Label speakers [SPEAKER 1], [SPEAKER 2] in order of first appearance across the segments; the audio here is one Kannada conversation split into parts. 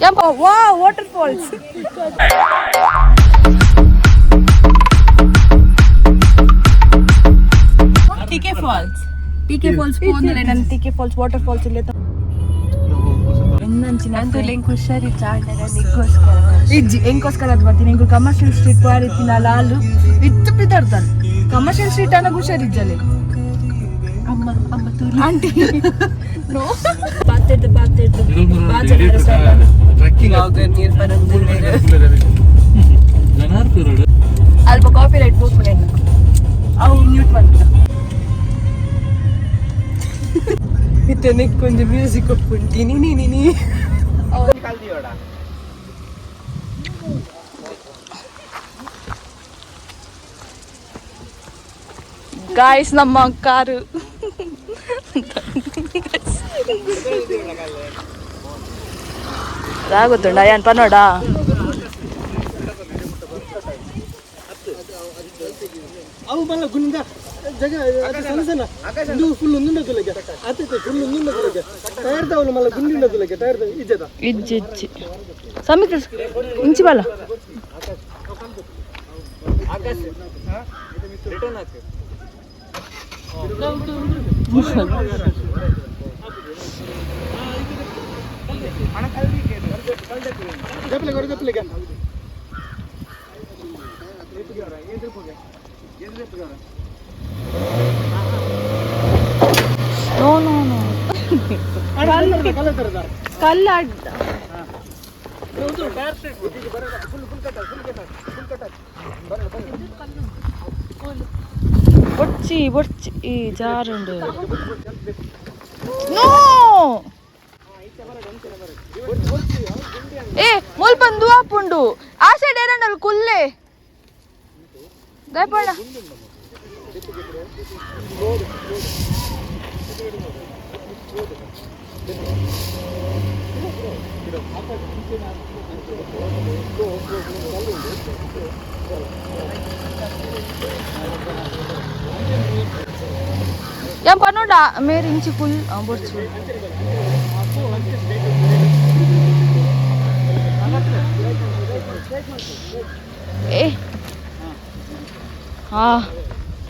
[SPEAKER 1] Jump! Wow, waterfalls! TK Falls. TK Falls ಹೋದ್ರೆ ನಾನು TK Falls waterfalls ಇಲ್ಲೇ ಎಂಕೋಸ್ಕರ ಅದು ಬರ್ತೀನಿ ಎಂಕು ಕಮರ್ಷಿಯಲ್ ಸ್ಟ್ರೀಟ್ ಪಾರಿತ್ತಿನ ಲಾಲು ಇತ್ತು ಪಿತಾಡ್ತಾನೆ ಕಮರ್ಷಿಯಲ್ ಸ್ಟ್ರೀಟ್ ಅನ್ನ ಹುಷಾರಿಜ್ಜಲೆ ಅಮ್ಮ ಅಮ್ಮ ತೂರಿ ಆಂಟಿ ನೋ ಬಾತೆದ್ದು ಬಾಜೆಲ್ಲ ಸ್ಟಾರ್ಟ್ ಟ್ರೆಕ್ಕಿಂಗ್ ಆಗ ನೀರು ಬರಂದು ಅಲ್ಪ ಕಾಫಿ ರೈಟ್ ಹೋಗ್ಬಿಡ ಅವು ಮ್ಯೂಟ್ ಮಾಡ್ಬಿಡ ಇತ್ತನೆ ಕೊಂಚ ಮ್ಯೂಸಿಕ್ ಒಪ್ಪುಂಟಿ ನೀ ಗಾಯ್ಸ್ ನಮ್ಮ ಕಾರು ಗೊತ್ತುಂಡ ಏನ್ ಪನ್ನೋಡ
[SPEAKER 2] ಅವು ಬಲ್ಲ ಗುಂಡ ಜಗ ಸಣ್ಣ ಇದು ಫುಲ್ ಒಂದುಂಡದುಲೆಗೆ ಅತ್ತೆ ಫುಲ್ ಒಂದುಂಡದುಲೆಗೆ ಟೈರ್ ದವನು ಮಲ್ಲ ಗುಂಡಿಂಡದುಲೆಗೆ ಟೈರ್ ಇಜ್ಜದ
[SPEAKER 1] ಇಜ್ಜಿ ಸಮಿತ ಇಂಚಿ ಬಲ್ಲ
[SPEAKER 2] ಆಕಾಶ ರಿಟರ್ನ್ ಆಕೆ
[SPEAKER 1] ನೋ ಕಲ್ಲ ಬೊಡ್ಚಿ ಈ ಜಾರುಂಡು ನೋ ಏ ಮುಲ್ಪಂದು ಆಪುಂಡು ಆ side ಏರಂಡಲ್ ಕುಲ್ಲೆ ದಯಪಣ್ಣ yang pano da merin cikul borcu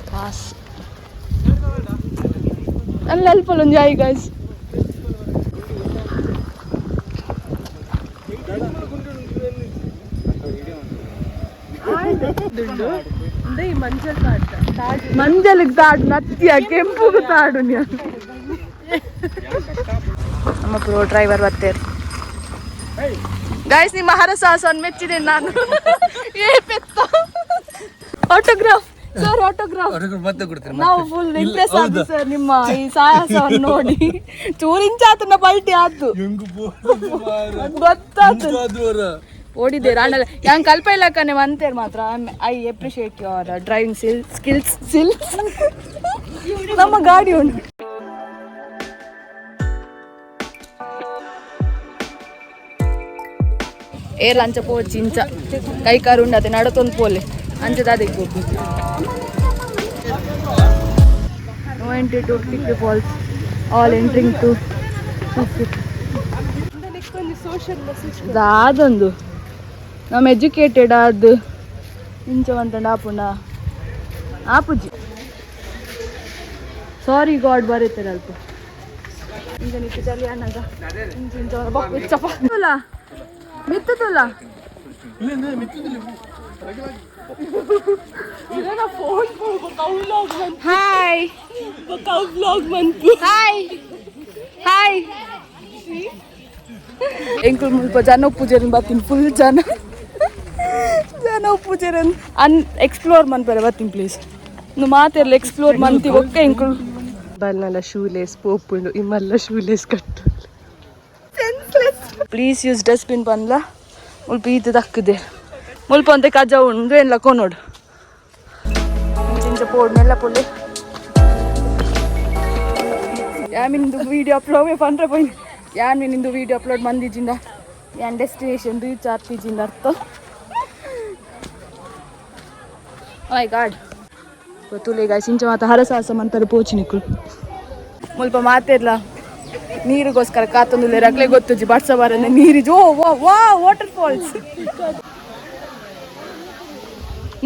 [SPEAKER 1] pas allal polon jai guys ಮಂಜಲಿಗೆ ತಾಡು ನತ್ತಿಯ ಕೆಂಪುಗೆ ತಾಡು ನಮ್ಮ ಪ್ರೋ ಡ್ರೈವರ್ ಬರ್ತೇರು ಗೈಸ್ ನಿಮ್ಮ ಹರಸಾಹಸವನ್ನು ಮೆಚ್ಚಿದೆ ನಾನು ಆಟೋಗ್ರಾಫ್ ಸರ್ ಆಟೋಗ್ರಾಫ್ ನಾವು ಫುಲ್ ಇಂಪ್ರೆಸ್ ಆದ್ವಿ ಸರ್ ನಿಮ್ಮ ಈ ಸಾಹಸವನ್ನು ನೋಡಿ ಚೂರಿಂಚಾತನ ಪಲ್ಟಿ ಆತು ಗೊತ್ತಾತು ಓಡಿದೆ ರಾಣಲ್ಲ yang ಕಲ್ಪ ಇಲ್ಲಕನೆ ಮಂತೇರ್ ಮಾತ್ರ I appreciate your driving skills ನಮ್ಮ ಗಾಡಿ ಉಂಟು ಏರ್ ಲಂಚ ಪೋಚಿ ಇಂಚ ಕೈ ಕಾರು ಉಂಡತೆ ನಡತೊಂದು ಪೋಲೆ ಅಂಚದ ಅದಕ್ಕೆ ಹೋಗಿ TK Falls all entering to ಅದೊಂದು ನಮ್ಮ ಎಜುಕೇಟೆಡ್ ಅದು ಇಂಚವಂತಂಡ ಆಪುಜಿ ಸಾರಿ ಗಾಡ್ ಬರೀತಾರೆ ಅಲ್ಪ ಇಂಚ ನಿತ್ಯ ಚಲಿ ಅನ್ನಗ ಇಂಚ ಮಿತ್ತುಲ್ಲ ಹಾಯ್ ಹಾಯ್ ಎಂಕುಲ್ ಮುಲ್ಪ ಜನ ಉಪ್ಪುಜರನ್ ಬರ್ತೀನಿ ಫುಲ್ ಜನ ಉಪ್ಪುಜರನ್ ಎಕ್ಸ್ಪ್ಲೋರ್ ಮನ್ಪರೆ ಬರ್ತೀನಿ ಪ್ಲೀಸ್ ನೀವು ಮಾತೆಲ್ಲ ಎಕ್ಸ್ಪ್ಲೋರ್ ಮಂತಿ ಒಕ್ಕ ಎಂಕುಲ್ ಬಲ್ನಲ್ಲ ಶೂಲೇಸ್ ಪೋಪುಂಡು ಇಮ್ಮಲ್ಲ ಶೂಲೇಸ್ ಕಟ್ಟು ಪ್ಲೀಸ್ ಯೂಸ್ ಡಸ್ಟ್ಬಿನ್ ಬಂದ್ಲ ಮುಲ್ಪ ಇದು ತಕ್ಕದೆ ಮುಲ್ಪ ಅಂತೆ ಕಜ ಉಂಡು ಎಲ್ಲ ಕೊನೋಡು ಇಂಚ ಪೋಡ್ ಮೆಲ್ಲ ಪೊಲ್ಲೆ ಯಾಮಿಂದು ವೀಡಿಯೋ ಅಪ್ಲೋಡ್ ಪಂಡ್ರೆ ಪೋಯ್ ಯಾಮಿನಿಂದು ವೀಡಿಯೋ ಅಪ್ಲೋಡ್ ಮಂದಿಜಿಂದ ಯಾನ್ ಡೆಸ್ಟಿನೇಷನ್ ರೀಚ್ ಆರ್ತಿಜಿಂದ ಅರ್ಥ ಮೈ ಗಾಡ್ ಗೊತ್ತುಲೆ ಗಾಯ್ಸ್ ಇಂಚ ಮಾತ ಹರಸಾಹಸ ಮಂತಾರೆ ಪೋಚಿನಿಕ್ಕು ಮುಲ್ಪ ಮಾತೆರ್ಲ ನೀರಿಗೋಸ್ಕರ ಕಾತೊಂದು ರಗ್ಲೆ ಗೊತ್ತುಜಿ ಬಡ್ಸ ಬಾರನೆ ನೀರಿಜ್ ಓ ವಾ ವಾ ವಾಟರ್ ಫಾಲ್ಸ್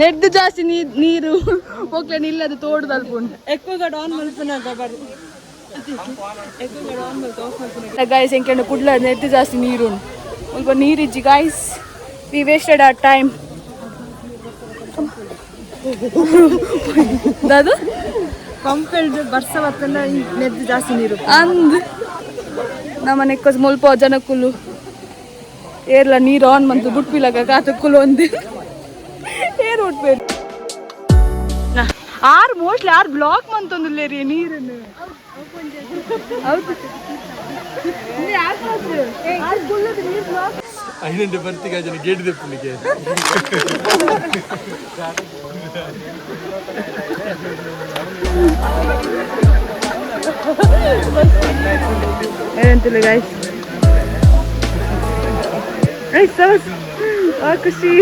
[SPEAKER 1] ನೆಡ್ದು ಜಾಸ್ತಿ ನೀರು ಹೋಗ್ಲೇ ನಿಲ್ಲದು ತೋಡುದಲ್ಪುಂಡು ಗಾಯ್ಸ್ ಎಂಕೆಂಡು ಕುಡ್ಲ ನೆಡ್ದು ಜಾಸ್ತಿ ನೀರು ಸ್ವಲ್ಪ ನೀರಿಜ್ಜಿ guys we wasted our time ಅದು ಕಂಪೇರ್ಡ್ ಬರ್ಸ ಬರ್ತಲ್ಲ ನೆದ್ದು ಜಾಸ್ತಿ ನೀರು ಅಂದ್ ನಮ್ಮ ನೆಕ್ಕೋಸ್ ಮುಲ್ಪ ಜನಕ್ಕುಲು ಏರ್ಲ ನೀರು ಆನ್ ಬಂತು ಬುಟ್ಪಿಲಾಗ ಕಾತಕ್ಕುಲು ಒಂದು ಏರ್ ಉಟ್ಬೇಕು ಆರು ಮೋಸ್ಟ್ಲಿ ಆರು ಬ್ಲಾಕ್ ಮಂತೊಂದಿಲ್ಲ ರೀ ನೀರನ್ನು ಹೌದು
[SPEAKER 2] അതിനെ ಬರ್ತಿಗೆ ಜನ ಗೇಟ್ ದೆಪ್ಪನಿಗೆ
[SPEAKER 1] ಏನಂತಿಲ್ಲ ಗಾಯ್ಸ್ ಖುಷಿ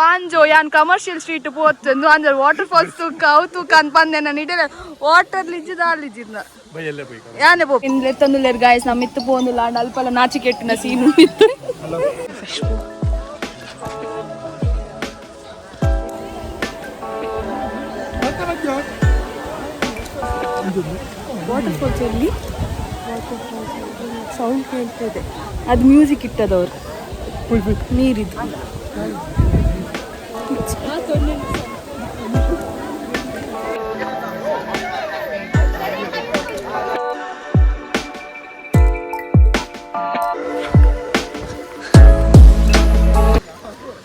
[SPEAKER 1] ಅಂಜೋ ಯಾನ್ ಕಮರ್ಷಿಯಲ್ ಸ್ಟ್ರೀಟ್ ಪೋತ್ ಅಂಜ ವಾಟರ್ ಫಾಲ್ಸ್ ಕೌತು ಕನ್ ಪಂದೆನ ನಿಡಲ ವಾಟರ್ ಲಿಜ್ಜಿದ ಅಲ್ಲಿಜ್ಜಿದ್ನ ಯಾನೆ ಪೋ ಇಂದ್ಲೆ ತಂದುಲೇರ್ ಗಾಯ್ಸ್ ನಮ್ಮ ಮಿತ್ತು ಪೋಂದುಲ್ಲ ಅಲ್ಪಲ ನಾಚಿಕೆಟ್ಟಿನ ಸೀನು ಇತ್ತು ವಾಟರ್ ಫಾಲ್ಸ್ ಅಲ್ಲಿ ಸೌಂಡ್ ಕೇಳ್ತದೆ ಅದು ಮ್ಯೂಸಿಕ್ ಇಟ್ಟದವ್ರು ನೀರಿದ್ದು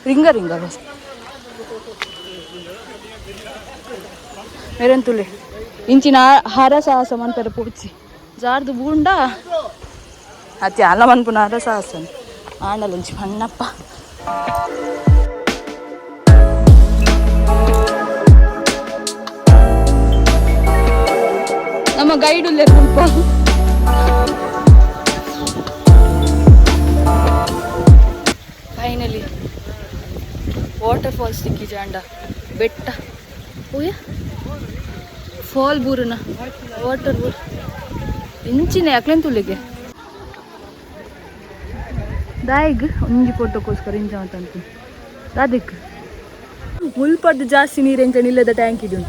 [SPEAKER 1] ರಿಂಗ ರಿಂಗ ಬಸ್ ಮೇರಂತುಲೆ ಇಂಚಿನ ಹರ ಸಾಹಸ ಮಂತಾರೆ ಪೂಡ್ಸಿ ಜಾರ್ದು ಬೂಂಡ ಅತಿ ಅಲ್ಲ ಮನ್ಪುನ ಹರ ಸಾಹಸನ್ ಆಂಡಲೊಂಚಿ ಮಣ್ಣಪ್ಪ ನಮ್ಮ ಗೈಡ್ ಉಲ್ಲೆ ಸ್ವಲ್ಪ ಫೈನಲಿ ವಾಟರ್ ಫಾಲ್ಸ್ ಸಿಕ್ಕಿ ಜಾಂಡ ಬೆಟ್ಟ ಓಯ ಫಾಲ್ ಬೂರನ ವಾಟರ್ ಬೂರ್ ಇಂಚಿನ ಯಾಕ್ಲೆನ್ ತುಳಿಗೆ ದಾಯಿಗ್ ಒಂಜಿ ಫೋಟೋಕ್ಕೋಸ್ಕರ ಇಂಚ ಅಂತ ಅದಕ್ಕೆ ಮುಲ್ಪದ್ದು ಜಾಸ್ತಿ ನೀರು ಎಂಚ ನಿಲ್ಲದ ಟ್ಯಾಂಕ್ ಇದು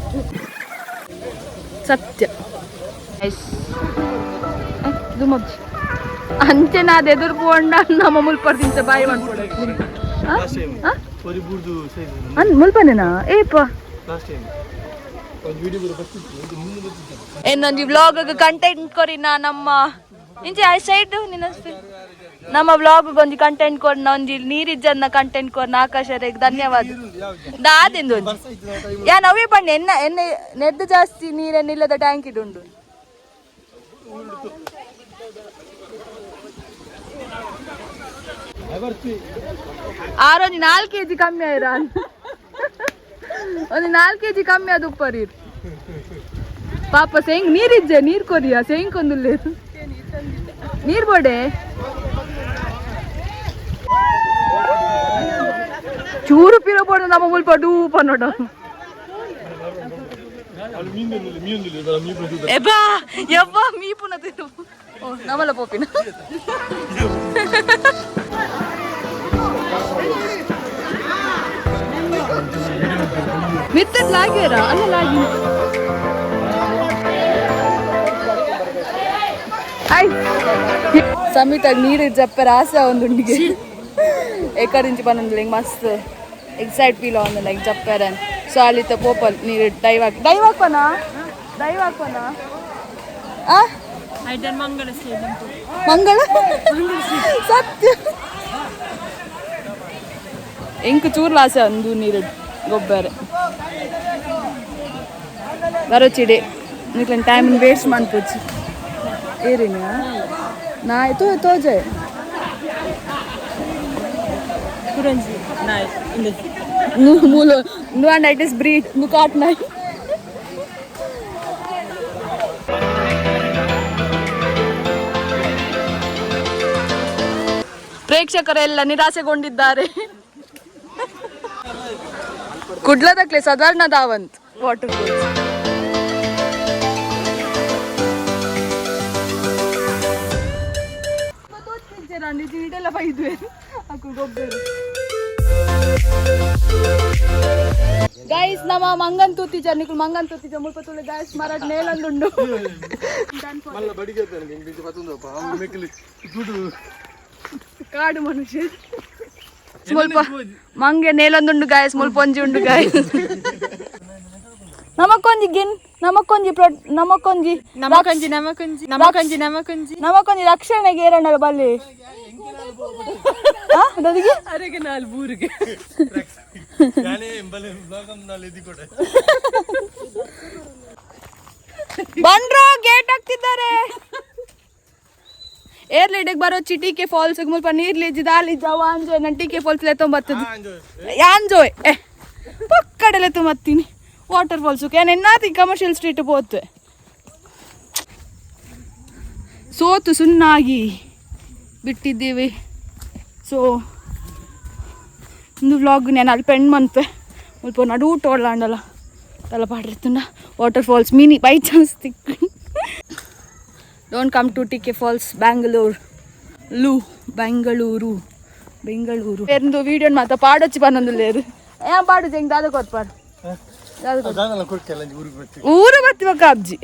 [SPEAKER 1] ಸತ್ಯ ಇದು ಮಗ್ಜಿ ಅಂಚೆನ ಅದು ಎದುರು ಪೋಂಡ ನಮ್ಮ ಮುಲ್ಪರ್ದಿಂಚ ಬಾಯಿ ಮಾಡ್ಕೊಡೋದು ಮುಲ್ಪನೇನಾ ಏಪ ಇನ್ನೊಂದು ವ್ಲಾಗ್ ಕಂಟೆಂಟ್ ಕೊರಿನ ನಮ್ಮ ಇಂಚೆ ಐ ಸೈಡ್ ನಿನ್ನ ನಮ್ಮ ವ್ಲಾಗ್ ಒಂಜಿ ಕಂಟೆಂಟ್ ಕೊರ್ನ ಒಂಜಿ ನೀರಿಜ್ಜನ್ನ ಕಂಟೆಂಟ್ ಕೊರ್ನ ಆಕಾಶರಿಗೆ ಧನ್ಯವಾದ ದಾದೆಂದು ಯಾ ನವೇ ಪಂಡ ಎಣ್ಣೆ ನೆದ್ದು ಜಾಸ್ತಿ ನೀರನ್ನಿಲ್ಲದ ಟ್ಯಾಂಕ್ ಇಡುಂಡು ಆರೊಂದು 4 kg ಕಮ್ಮಿ ಆಯ್ರ ಒಂದು 4 kg ಕಮ್ಮಿ ಅದು ಉಪ್ಪರಿ ಪಾಪ ಸೇಂಗ್ ನೀರಿಜ್ಜೆ ನೀರ್ ಕೊರಿಯ ಸೇಂಗ್ ಕೊಂದುಲ್ಲೆ ನೀರ್ ಬೋಡೆ ಚೂರು ಪಿರೋ ಬೋಡ ನಮ್ಮ ಮುಲ್ಪ ಡೂಪ ನೋಡ ಎಬ್ಬಾ ಯವ್ವ ಮೀಪುನ ತಿರು ಓ ನಮಲ ಪೋಪಿನ ಮಿತ್ತದ್ ಲಾಗ್ಯಾರ ಅಲ್ಲ ಲಾಗಿ ಸಮಿತಾಗ ನೀರು ಜಪ್ಪರ ಆಸೆ ಒಂದು ಉಂಡಿಗೆ ಎಕರಿಂಚಿ ಬಂದಿಲ್ಲ ಹಿಂಗೆ ಮಸ್ತ್ ಎಕ್ಸೈಟ್ ಫೀಲ್ ಆನ್ ಲೈಕ್ ಜಪ್ಪರನ್ ಸೊ ಅಲ್ಲಿ ಪೋಪಲ್ ನೀರು ಡೈವ್ ಹಾಕ್ಪನ ಮಂಗಳ ಸತ್ಯ ಎಂಕ್ ಚೂರ್ಲ ಆಸೆ ಒಂದು ನೀರು ಗೊಬ್ಬರ ಬರೋಚಿಡೆ ನೀನು ಟೈಮ್ ವೇಸ್ಟ್ ಮಾಡ್ಪೋಚಿ ಏರಿನ ನಾ ತೋಜೆ ಮೂಲು ನು ಇಟ್ ಇಸ್ ಬ್ರೀಡ್ ನು ಕಾಟ್ ನಾಯಿ ಪ್ರೇಕ್ಷಕರೆಲ್ಲ ನಿರಾಸೆಗೊಂಡಿದ್ದಾರೆ ಕುಡ್ಲದಕ್ಲೆ ಸಾಧಾರಣ ದಾವಂತ್ ವಾಟರ್ ಫಾಲ್ಸ್ ಅಂದು ಚೀಟೆಲ್ಲ ಬೈದ್ವೆ ಅಕ್ಕಳು ಗೊಬ್ಬರು ಗೈಸ್ ನಮ್ಮ ಮಂಗನ್ ತೂತಿಜ ನಿಕುಲ್ ಮಂಗನ್ ತೂತಿಜ ಮುಲ್ಪ ತುಳು ಗೈಸ್ ಮರಡ್ ನೇಲಂದುಂಡು ಕಾಡು ಮನುಷ್ಯ ಮುಲ್ಪ ಮಂಗೆ ನೇಲಂದುಂಡು ಗೈಸ್ ಮುಲ್ಪ ಒಂಜಿ ಉಂಡು ಗೈಸ್ ನಮಕೊಂಜಿ ಗಿನ್ ನಮಕೊಂಜಿ ನಮಕೊಂಜಿ ನಮಕೊಂಜಿ ನಮಕೊಂಜಿ ನಮಕೊಂಜಿ ನಮಕೊಂಜಿ ನಮಕೊಂಜಿ ರಕ್ಷಣೆಗೆ ಏರಣ್ಣಲ ಬಲ್ಲಿ ಅದಕ್ಕೆ ಅರೆಗೆ ನಾಲ್ ಬೂರಿಗೆ ಬಂಡ್ರೋ ಗೇಟ್ ಹಾಕ್ತಿದ್ದಾರೆ ಏರ್ಲಿಡಿಗೆ ಬರೋ ಟಿಕೆ ಫಾಲ್ಸ್ ಮುಲ್ಪ ನೀರ್ಲಿಜ್ಜಿ ದಾಲಿಜ್ಜ ಅವ ಅಂಜೋಯ್ ನಾನು ಟಿಕೆ ಫಾಲ್ಸ್ ಎತ್ತೊಂಬತ್ತದು ಆಂಜೋಯ್ ಪಕ್ಕಡೆಲ್ಲ ಎತ್ತೊಂಬತ್ತೀನಿ ವಾಟರ್ ಫಾಲ್ಸ್ ಎನ್ನಾತಿ ಕಮರ್ಷಿಯಲ್ ಸ್ಟ್ರೀಟ್ ಪೋತೆ ಸೋತು ಸುನ್ನಾಗಿ ಬಿಟ್ಟಿದ್ದೀವಿ ಸೊ ಒಂದು ವ್ಲಾಗ್ ನಾನು ಅಲ್ಲಿ ಪೆಂಡ್ ಮಂತೆ ಮುಲ್ಪ ನಡು ಟೋಡ್ಲಾಂಡಲ್ಲ ತಲ ಪಾಡಿರ್ತುಂಡ water falls mini by chance ತಿಕ್ಕು don't come to T K falls Bengaluru ಎಂದು వీడియో మాతో పాడొచ్చి పనుంది లేదు ఏం పాడు చెంగి దాదాకొత్త పాడు ఊరు బత్తి ఒక అబ్జి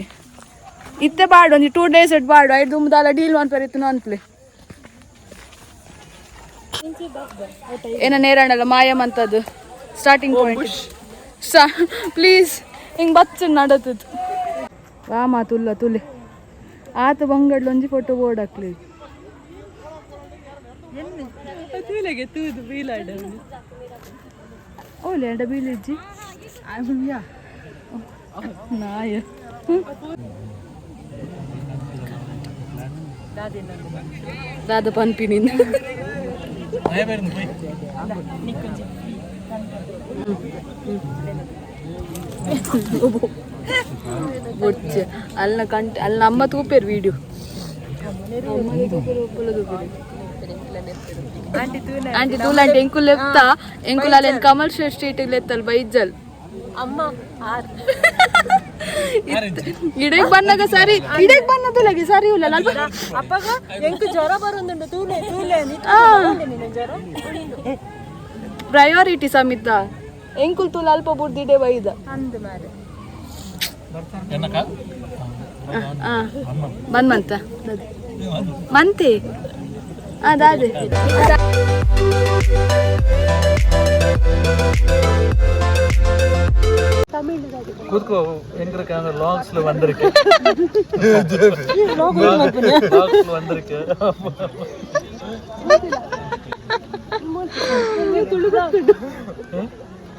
[SPEAKER 1] ఇత్తే పాడు 2 days ఎట్ పాడు 5 దుమ్ముదాల డీల్ వన్ పెరితును అన్ప్లే ಏನ ನೇರಣ್ಣಲ್ಲ ಮಾಯಮ್ಮಂತದ್ದು ಸ್ಟಾರ್ಟಿಂಗ್ ಪಾಯಿಂಟ್ ಪ್ಲೀಸ್ ಹಿಂಗೆ ಬಚ್ಚ ನಡತದ್ದು ರಾಮ ತುಲೆ ಆತ ಬಂಗಡ್ಲು ಒಂಜಿ ಫೋಟೋ ಬೋರ್ಡ್ ಹಾಕ್ಲಿ ಓಲೆ ಎಂಡ ಬೀಲಿಜ್ಜಿ ನಾಯ ದಾದ ಪನ್ಪಿನಿಂದ ಅಲ್ಲ ಕಂಟ ಅಲ್ಲಿ ನಮ್ಮ ತೂಪೇರು ವಿಡಿಯೋ ಆಂಟಿ ತೂಲಂಟಿ ಎಂಕುಲ್ ಎತ್ತಾ ಎಂಕುಲ್ ಅಲ್ಲಿ ಕಮರ್ಷಿಯಲ್ ಸ್ಟ್ರೀಟ್ ಎತ್ತಲ್ ಬೈಜಲ್ ಅಮ್ಮ ಇಡಕ್ ಬಂದಾಗ ಸರಿ ಇಡಕ್ ಬಂದದುಲಗೆ ಸರಿ ಇಲ್ಲ ಅಪ್ಪಗ ಎಂಕು ಜ್ವರ ಬರೋದುಂಡು ತೂಲೆ ಪ್ರಯಾರಿಟಿ ಸಮಿತ ಎಂಕುಲ್ ತೂಲ ಅಲ್ಪ ಬುಡ್ದಿಡೆ ಬೈದ ಅಂದ ಮಾರೆ ಬಂದ್ ಮಂತೆ ಅದಾದೆ
[SPEAKER 2] ಕೂತ್ಕೋ ಹೆಂಗ್ರಕ್ಕೆ ಅಂದ್ರೆ ಲಾಂಗ್ಸ್ಲು ಬಂದಿರಕ್ಕೆ ಬಂದಿರಕ್ಕೆ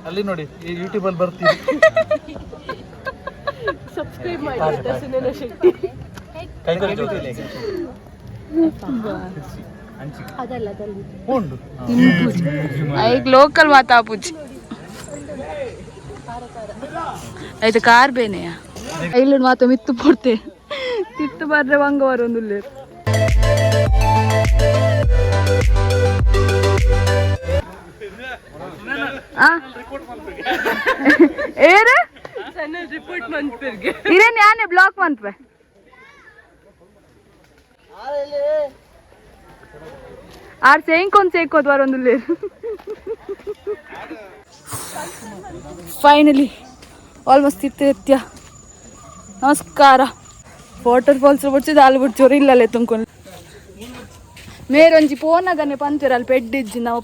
[SPEAKER 2] ಅಲ್ಲಿ ನೋಡಿ ಈ ಯೂಟ್ಯೂಬ್ ಅಲ್ಲಿ ಬರ್ತೀವಿ ಸಬ್ಸ್ಕ್ರೈಬ್ ಮಾಡಿ ಸುನಿಲ ಶೆಟ್ಟಿ ಲೋಕಲ್ ಮಾತಾಪುಜಿ ಆಯ್ತು ಕಾರ್ ಬೇನೆಯ ಇಲ್ಲ ಮಾತ ಮಿತ್ತು ಪೊಡ್ತೆ ತಿತ್ತು ಬರ್ರೆ ಬಂಗವಾರ ಒಂದು ಏರು ರಿಪೋರ್ಟ್ ಮಂತ್ಪೆರ್ಗೆ ಇರೇನ್ ಯಾನೆ ಬ್ಲಾಕ್ ಮಂತ್ವೆ ಆರ್ ಸೇಂಕೊಂದ್ ಸೇಕೋದ್ ವಾರ ಒಂದು ಫೈನಲಿ ಆಲ್ಮೋಸ್ಟ್ ಇತ್ಯ ನಮಸ್ಕಾರ ವಾಟರ್ ಫಾಲ್ಸ್ ಬಿಡ್ಸಿದ್ದು ಅಲ್ಲಿ ಬಿಡ್ಸೋರು ಇಲ್ಲಲ್ಲೇ ತುಂಬ್ಕೊಂಡು ಮೇರೊಂಜಿ ಪೋನಾಗನೆ ಪಂಚರ್ ಅಲ್ಲಿ ಪೆಡ್ಡಿಜ್ಜಿ ನಾವು